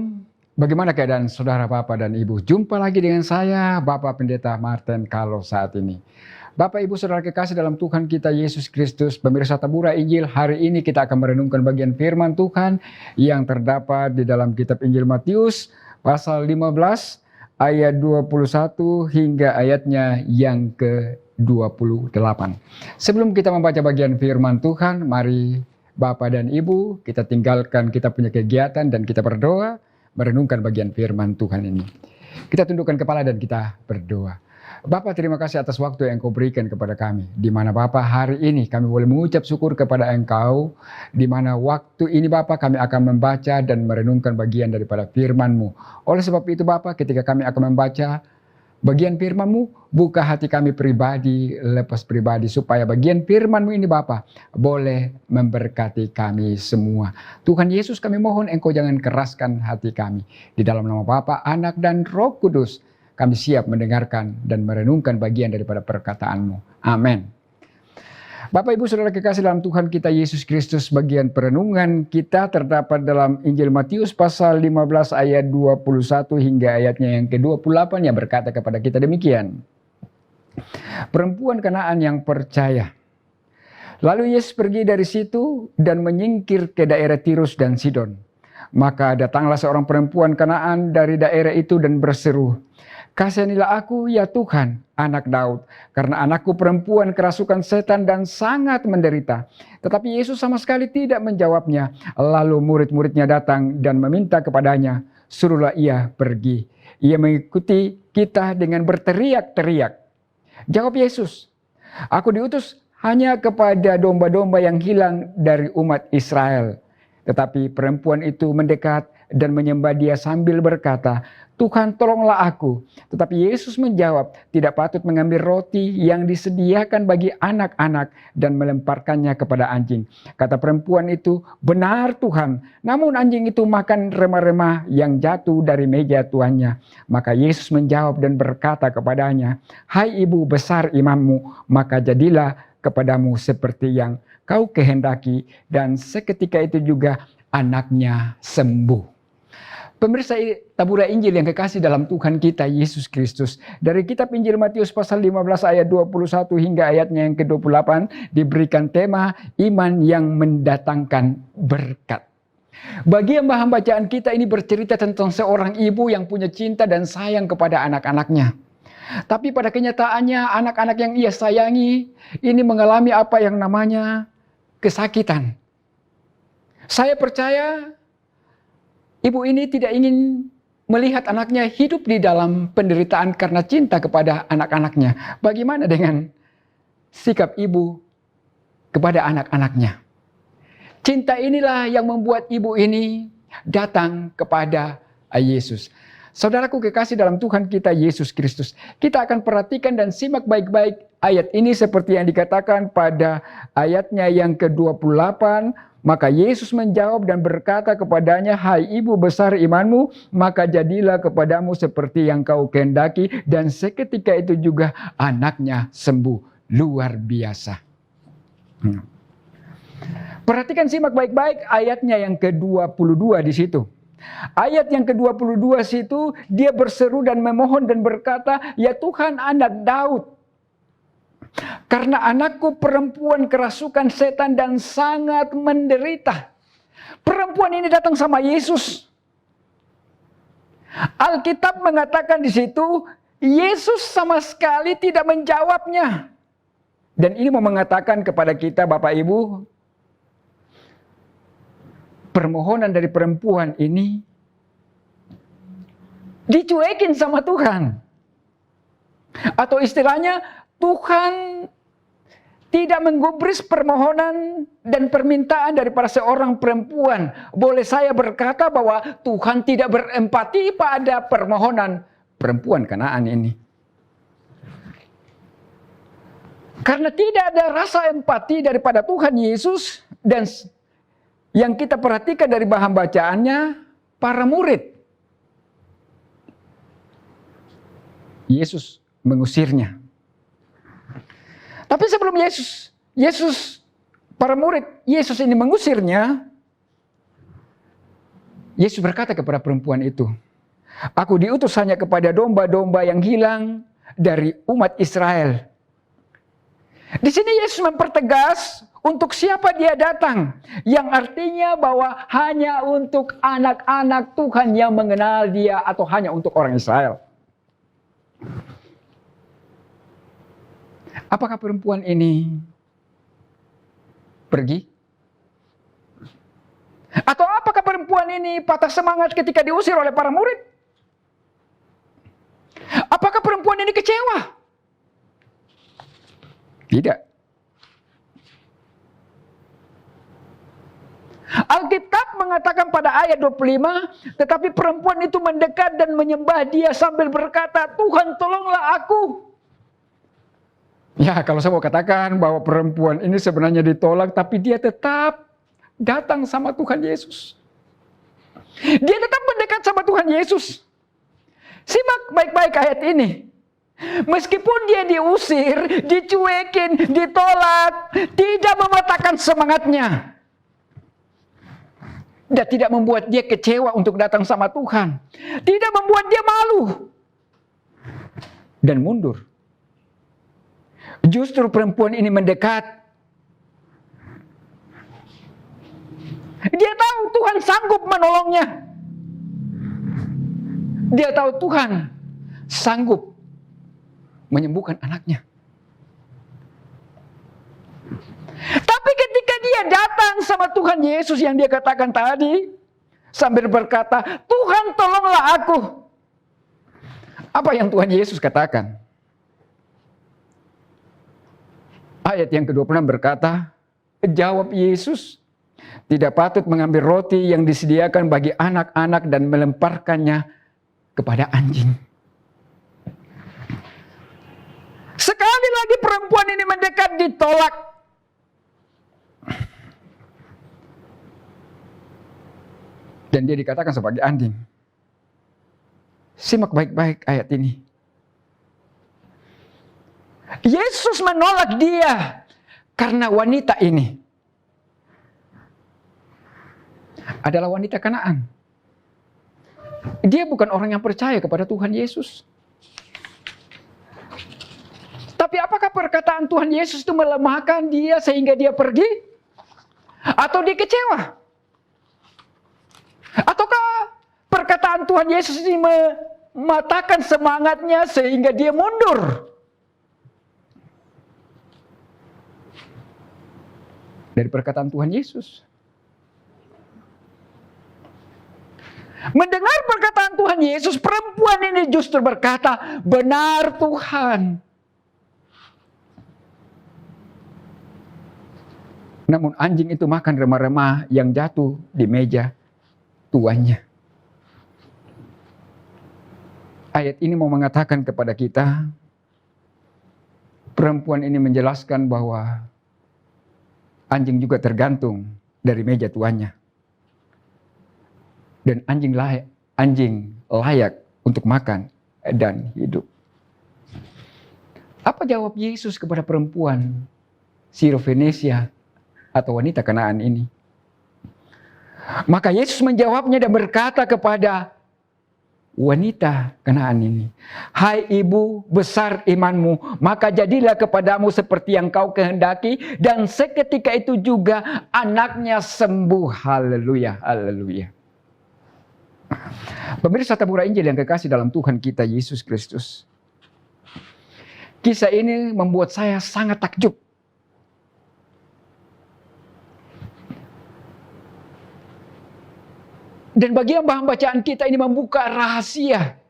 Shalom, bagaimana keadaan saudara, bapak, dan ibu? Jumpa lagi dengan saya, Bapak Pendeta Martin Carlo saat ini. Bapak, ibu, saudara kekasih dalam Tuhan kita Yesus Kristus, pemirsa Tabura Injil, hari ini kita akan merenungkan bagian firman Tuhan yang terdapat di dalam kitab Injil Matius, pasal 15, ayat 21 hingga ayatnya yang ke-28. Sebelum kita membaca bagian firman Tuhan, mari Bapak dan Ibu, kita tinggalkan kita punya kegiatan dan kita berdoa, merenungkan bagian firman Tuhan ini. Kita tundukkan kepala dan kita berdoa. Bapak, terima kasih atas waktu yang Engkau berikan kepada kami. Di mana Bapak hari ini kami boleh mengucap syukur kepada Engkau. Di mana waktu ini Bapak kami akan membaca dan merenungkan bagian daripada firman-Mu. Oleh sebab itu Bapak, ketika kami akan membaca bagian firman-Mu, buka hati kami pribadi, lepas pribadi, supaya bagian firman-Mu ini Bapa boleh memberkati kami semua. Tuhan Yesus, kami mohon Engkau jangan keraskan hati kami. Di dalam nama Bapa, Anak, dan Roh Kudus, kami siap mendengarkan dan merenungkan bagian daripada perkataan-Mu. Amin. Bapak, Ibu, Saudara kekasih dalam Tuhan kita Yesus Kristus, bagian perenungan kita terdapat dalam Injil Matius pasal 15 ayat 21 hingga ayatnya yang ke-28 yang berkata kepada kita demikian. Perempuan Kanaan yang percaya. Lalu Yesus pergi dari situ dan menyingkir ke daerah Tirus dan Sidon. Maka datanglah seorang perempuan Kanaan dari daerah itu dan berseru, "Kasihanilah aku ya Tuhan, anak Daud, karena anakku perempuan kerasukan setan dan sangat menderita." Tetapi Yesus sama sekali tidak menjawabnya. Lalu murid-muridnya datang dan meminta kepadanya, "Suruhlah ia pergi." Ia mengikuti kita dengan berteriak-teriak. Jawab Yesus, "Aku diutus hanya kepada domba-domba yang hilang dari umat Israel." Tetapi perempuan itu mendekat dan menyembah Dia sambil berkata, "Tuhan, tolonglah aku." Tetapi Yesus menjawab, "Tidak patut mengambil roti yang disediakan bagi anak-anak dan melemparkannya kepada anjing." Kata perempuan itu, "Benar Tuhan." Namun anjing itu makan remah-remah yang jatuh dari meja tuannya. Maka Yesus menjawab dan berkata kepadanya, "Hai ibu, besar imanmu, maka jadilah kepadamu seperti yang kau kehendaki." Dan seketika itu juga anaknya sembuh. Pemirsa Tabura Injil yang kekasih dalam Tuhan kita Yesus Kristus, dari kitab Injil Matius pasal 15 ayat 21 hingga ayatnya yang ke-28 diberikan tema iman yang mendatangkan berkat. Bagian bahan bacaan kita ini bercerita tentang seorang ibu yang punya cinta dan sayang kepada anak-anaknya. Tapi pada kenyataannya anak-anak yang ia sayangi ini mengalami apa yang namanya kesakitan. Saya percaya ibu ini tidak ingin melihat anaknya hidup di dalam penderitaan karena cinta kepada anak-anaknya. Bagaimana dengan sikap ibu kepada anak-anaknya? Cinta inilah yang membuat ibu ini datang kepada Yesus. Saudaraku kekasih dalam Tuhan kita Yesus Kristus, kita akan perhatikan dan simak baik-baik ayat ini seperti yang dikatakan pada ayatnya yang ke-28. Maka Yesus menjawab dan berkata kepadanya, "Hai ibu, besar imanmu, maka jadilah kepadamu seperti yang kau kehendaki." Dan seketika itu juga anaknya sembuh. Luar biasa. Perhatikan, simak baik-baik ayatnya yang ke-22 di situ. Ayat yang ke-22 situ dia berseru dan memohon dan berkata, "Ya Tuhan, anak Daud, karena anakku perempuan kerasukan setan dan sangat menderita." Perempuan ini datang sama Yesus. Alkitab mengatakan di situ, Yesus sama sekali tidak menjawabnya. Dan ini mau mengatakan kepada kita Bapak Ibu, permohonan dari perempuan ini dicuekin sama Tuhan. Atau istilahnya, Tuhan tidak menggubris permohonan dan permintaan daripada seorang perempuan. Boleh saya berkata bahwa Tuhan tidak berempati pada permohonan perempuan Kanaan ini. Karena tidak ada rasa empati daripada Tuhan Yesus, dan yang kita perhatikan dari bahan bacaannya, para murid. Yesus mengusirnya. Tapi sebelum para murid Yesus ini mengusirnya, Yesus berkata kepada perempuan itu, "Aku diutus hanya kepada domba-domba yang hilang dari umat Israel." Di sini Yesus mempertegas untuk siapa dia datang, yang artinya bahwa hanya untuk anak-anak Tuhan yang mengenal dia atau hanya untuk orang Israel. Apakah perempuan ini pergi? Atau apakah perempuan ini patah semangat ketika diusir oleh para murid? Apakah perempuan ini kecewa? Tidak. Alkitab mengatakan pada ayat 25, tetapi perempuan itu mendekat dan menyembah dia sambil berkata, "Tuhan, tolonglah aku." Ya, kalau saya mau katakan bahwa perempuan ini sebenarnya ditolak, tapi dia tetap datang sama Tuhan Yesus. Dia tetap mendekat sama Tuhan Yesus. Simak baik-baik ayat ini. Meskipun dia diusir, dicuekin, ditolak, tidak mematahkan semangatnya. Dan tidak membuat dia kecewa untuk datang sama Tuhan. Tidak membuat dia malu dan mundur. Justru perempuan ini mendekat. Dia tahu Tuhan sanggup menolongnya. Dia tahu Tuhan sanggup menyembuhkan anaknya. Tapi ketika dia datang sama Tuhan Yesus yang dia katakan tadi, sambil berkata, "Tuhan, tolonglah aku." Apa yang Tuhan Yesus katakan? Ayat yang ke-26 berkata, jawab Yesus, "Tidak patut mengambil roti yang disediakan bagi anak-anak dan melemparkannya kepada anjing." Sekali lagi perempuan ini mendekat, ditolak. Dan dia dikatakan sebagai anjing. Simak baik-baik ayat ini. Yesus menolak dia karena wanita ini adalah wanita Kanaan. Dia bukan orang yang percaya kepada Tuhan Yesus. Tapi apakah perkataan Tuhan Yesus itu melemahkan dia sehingga dia pergi? Atau dia kecewa? Ataukah perkataan Tuhan Yesus ini mematahkan semangatnya sehingga dia mundur? Dari perkataan Tuhan Yesus. Mendengar perkataan Tuhan Yesus, perempuan ini justru berkata, "Benar Tuhan." Namun anjing itu makan remah-remah yang jatuh di meja tuannya. Ayat ini mau mengatakan kepada kita, perempuan ini menjelaskan bahwa anjing juga tergantung dari meja tuannya. Dan anjing layak untuk makan dan hidup. Apa jawab Yesus kepada perempuan Sirofenesia atau wanita Kanaan ini? Maka Yesus menjawabnya dan berkata kepada wanita Kanaan ini, "Hai ibu, besar imanmu, maka jadilah kepadamu seperti yang kau kehendaki." Dan seketika itu juga anaknya sembuh. Haleluya, haleluya. Pemirsa tabur Injil yang kekasih dalam Tuhan kita Yesus Kristus. Kisah ini membuat saya sangat takjub. Dan bagian bahan bacaan kita ini membuka rahasia.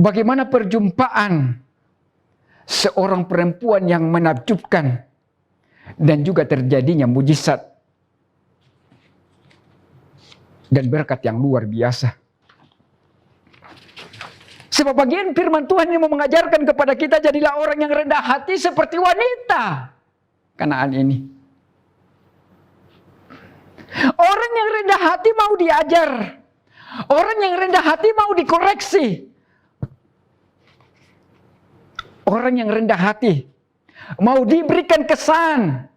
Bagaimana perjumpaan seorang perempuan yang menakjubkan dan juga terjadinya mujizat dan berkat yang luar biasa. Sebab bagian firman Tuhan ini mau mengajarkan kepada kita, jadilah orang yang rendah hati seperti wanita Kanaan ini. Orang yang rendah hati mau diajar. Orang yang rendah hati mau dikoreksi. Orang yang rendah hati mau diberikan kesan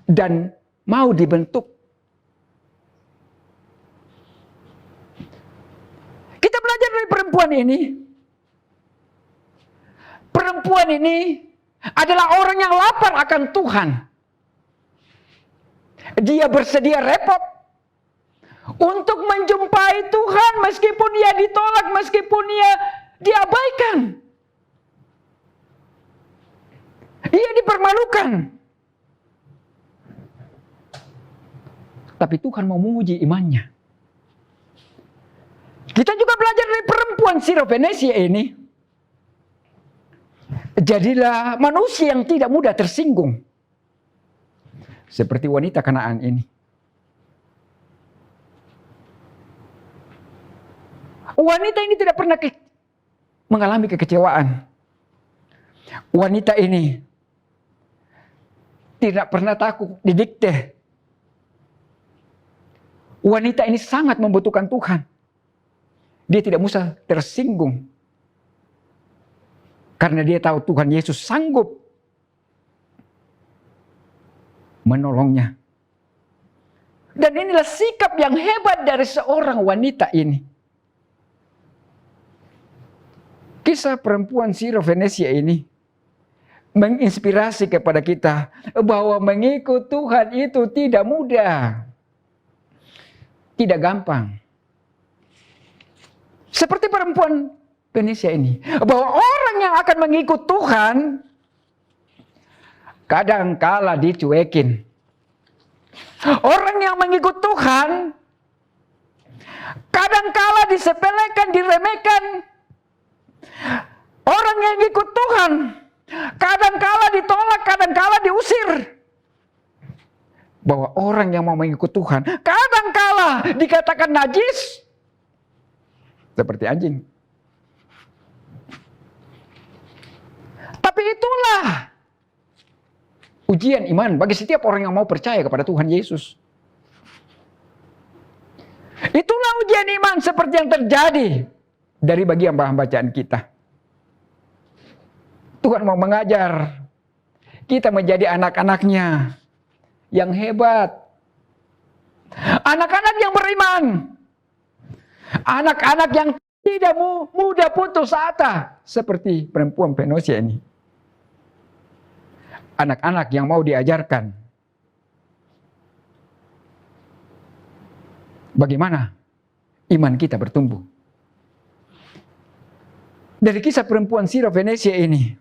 dan mau dibentuk. kita belajar dari perempuan ini. Perempuan ini adalah orang yang lapar akan Tuhan. Dia bersedia repot untuk menjumpai Tuhan meskipun ia ditolak, meskipun ia diabaikan. Ia dipermalukan. Tapi Tuhan mau menguji imannya. Kita juga belajar dari perempuan Syrovenesia ini. Jadilah manusia yang tidak mudah tersinggung. Seperti wanita Kanaan ini. Wanita ini tidak pernah mengalami kekecewaan. Wanita ini tidak pernah takut didikte. Wanita ini sangat membutuhkan Tuhan. Dia tidak usah tersinggung. Karena dia tahu Tuhan Yesus sanggup menolongnya. Dan inilah sikap yang hebat dari seorang wanita ini. Kisah perempuan Syrovenesia ini menginspirasi kepada kita bahwa mengikut Tuhan itu tidak mudah. Tidak gampang. Seperti perempuan Venesia ini. Bahwa orang yang akan mengikut Tuhan kadangkala dicuekin. Orang yang mengikut Tuhan kadangkala disepelekan, diremehkan. Orang yang ikut Tuhan kadangkala ditolak, kadangkala diusir. Bahwa orang yang mau mengikut Tuhan kadangkala dikatakan najis. Seperti anjing. Tapi itulah ujian iman bagi setiap orang yang mau percaya kepada Tuhan Yesus. Itulah ujian iman seperti yang terjadi dari bagian bahan bacaan kita. Tuhan mau mengajar kita menjadi anak-anaknya yang hebat. Anak-anak yang beriman. Anak-anak yang tidak mudah putus asa. Seperti perempuan Venesia ini. Anak-anak yang mau diajarkan. Bagaimana iman kita bertumbuh. Dari kisah perempuan Syrovenesia ini.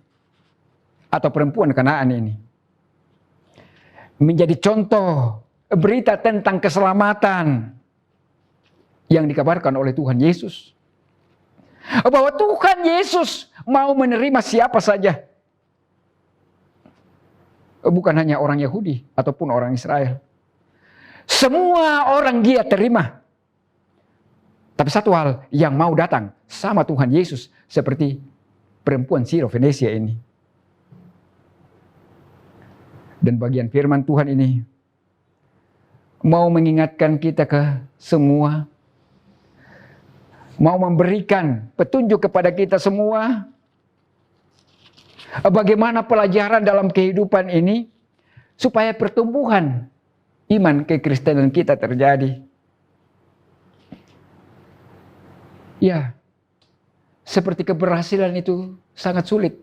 Atau perempuan Kanaan ini. Menjadi contoh berita tentang keselamatan yang dikabarkan oleh Tuhan Yesus. Bahwa Tuhan Yesus mau menerima siapa saja. Bukan hanya orang Yahudi ataupun orang Israel. Semua orang Dia terima. Tapi satu hal yang mau datang sama Tuhan Yesus seperti perempuan Syrovenesia ini. Dan bagian firman Tuhan ini mau mengingatkan kita ke semua, mau memberikan petunjuk kepada kita semua, bagaimana pelajaran dalam kehidupan ini supaya pertumbuhan iman kekristenan kita terjadi. Ya, seperti keberhasilan itu sangat sulit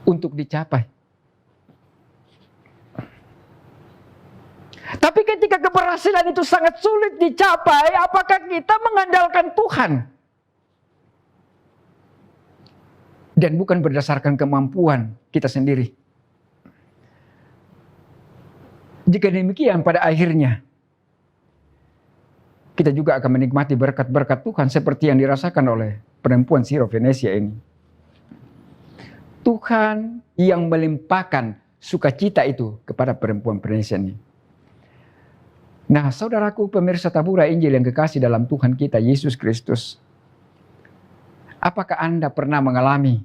untuk dicapai. Tapi ketika keberhasilan itu sangat sulit dicapai, apakah kita mengandalkan Tuhan? Dan bukan berdasarkan kemampuan kita sendiri. Jika demikian pada akhirnya, kita juga akan menikmati berkat-berkat Tuhan seperti yang dirasakan oleh perempuan Syrovenesia ini. Tuhan yang melimpahkan sukacita itu kepada perempuan Venesia ini. Nah, saudaraku pemirsa tabura Injil yang kekasih dalam Tuhan kita Yesus Kristus. Apakah Anda pernah mengalami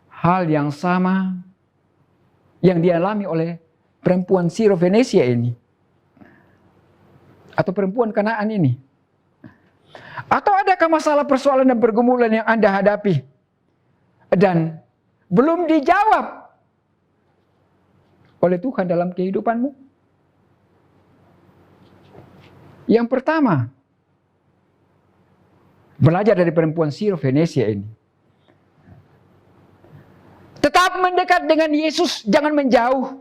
hal yang sama yang dialami oleh perempuan Syrovenesia ini? Atau perempuan Kanaan ini? Atau adakah masalah persoalan dan pergumulan yang Anda hadapi dan belum dijawab oleh Tuhan dalam kehidupanmu? Yang pertama, Belajar dari perempuan Siro-Fenesia ini. Tetap mendekat dengan Yesus, jangan menjauh.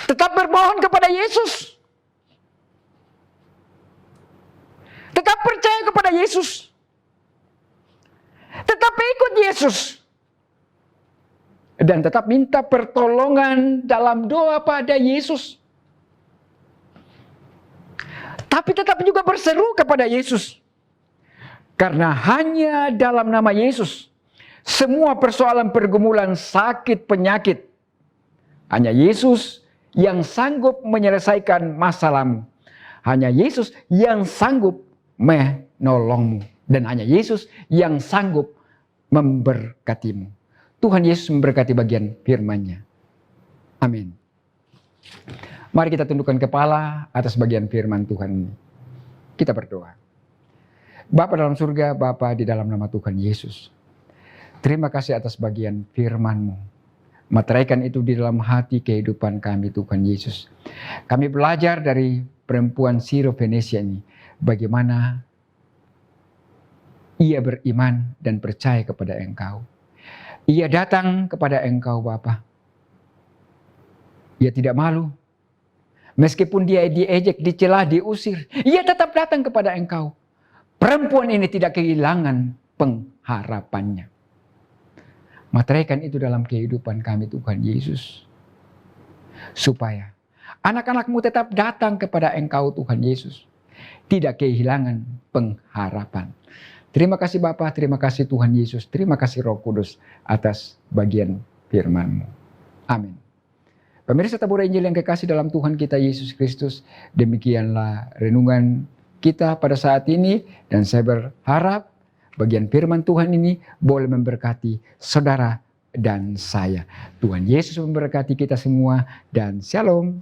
Tetap bermohon kepada Yesus. Tetap percaya kepada Yesus. Tetap ikut Yesus. Dan tetap minta pertolongan dalam doa pada Yesus. Tapi tetap juga berseru kepada Yesus. Karena hanya dalam nama Yesus, semua persoalan pergumulan sakit penyakit, hanya Yesus yang sanggup menyelesaikan masalahmu. Hanya Yesus yang sanggup menolongmu. Dan hanya Yesus yang sanggup memberkatimu. Tuhan Yesus memberkati bagian firman-Nya. Amin. Mari kita tundukkan kepala atas bagian firman Tuhan ini. Kita berdoa. Bapa dalam surga, Bapa di dalam nama Tuhan Yesus. Terima kasih atas bagian firman-Mu. Materaikan itu di dalam hati kehidupan kami Tuhan Yesus. Kami belajar dari perempuan Siro-Fenesia ini. Bagaimana ia beriman dan percaya kepada Engkau. Ia datang kepada Engkau Bapa. Ia tidak malu. Meskipun dia diejek, dicela, diusir, ia tetap datang kepada Engkau. Perempuan ini tidak kehilangan pengharapannya. Materaikan itu dalam kehidupan kami Tuhan Yesus. Supaya anak-anak-Mu tetap datang kepada Engkau Tuhan Yesus. Tidak kehilangan pengharapan. Terima kasih Bapa, terima kasih Tuhan Yesus, terima kasih Roh Kudus atas bagian firman-Mu. Amin. Pemirsa tabur Injil yang kekasih dalam Tuhan kita Yesus Kristus, demikianlah renungan kita pada saat ini, dan saya berharap bagian firman Tuhan ini boleh memberkati saudara dan saya. Tuhan Yesus memberkati kita semua, dan shalom.